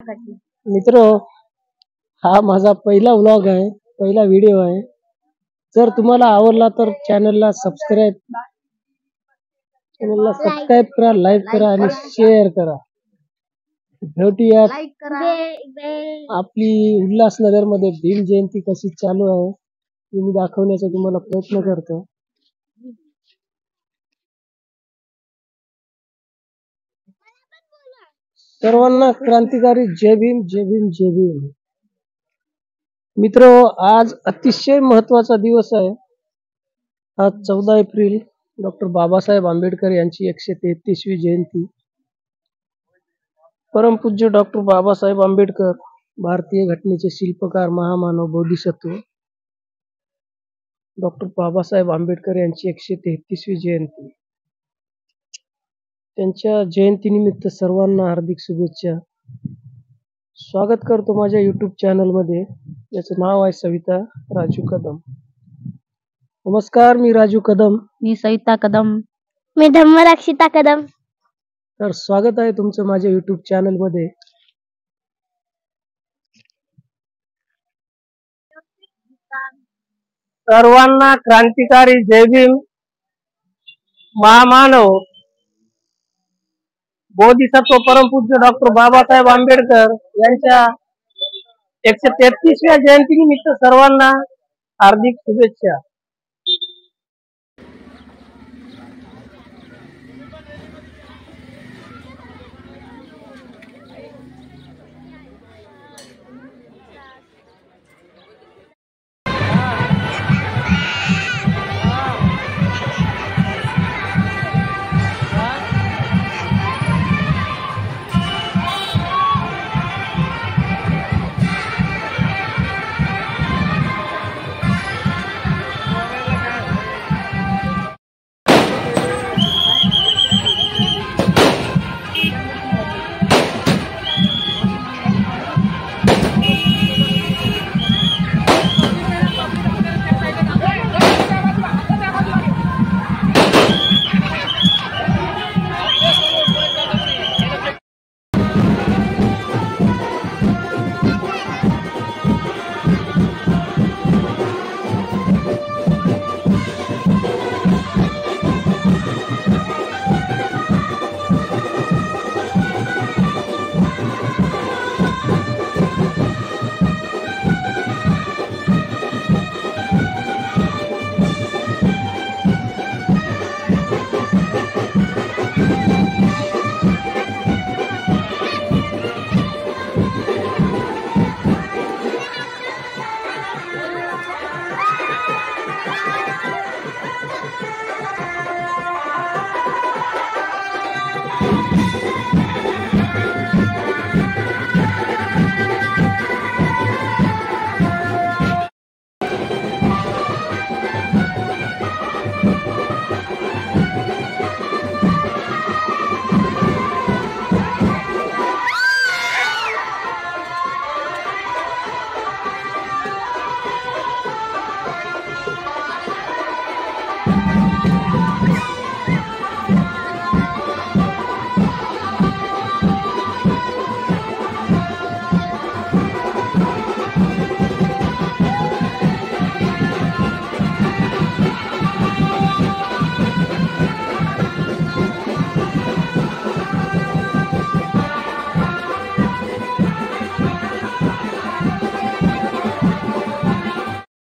मित्र, हा माझा पहिला व्लॉग आहे, पहिला व्हिडिओ आहे। जर तुम्हाला आवडला तर चॅनलला सबस्क्राइब करा, लाईक करा आणि शेअर करा। भेटूया। आपली उल्हासनगर मध्ये भीम जयंती कशी चालू आहे मी दाखवण्याचा तुम्हाला प्रयत्न करतो। सर्वांना क्रांतिकारी जय भीम, जय भीम, जय भीम। मित्र, आज अतिशय महत्वाचा दिवस आहे। आज 14 एप्रिल डॉक्टर बाबासाहेब आंबेडकर यांची 133वी जयंती। परमपूज्य डॉक्टर बाबासाहेब आंबेडकर, भारतीय घटनेचे शिल्पकार, महामानव, बोधिसत्व डॉक्टर बाबासाहेब आंबेडकर यांची 133वी जयंती। त्यांच्या जयंतीनिमित्त सर्वांना हार्दिक शुभेच्छा। स्वागत करतो माझ्या YouTube चॅनल मध्ये। याचं नाव आहे सविता राजू कदम। नमस्कार, मी राजू कदम। मी सविता कदम। मी धम्मरक्षिता कदम। तर स्वागत आहे तुमचं माझ्या YouTube चॅनल मध्ये। सर्वांना क्रांतिकारी जय भीम। महामानव, बोधिसत्व परमपूज्य डॉक्टर बाबासाहेब आंबेडकर यांच्या 133व्या जयंतीनिमित्त सर्वांना हार्दिक शुभेच्छा।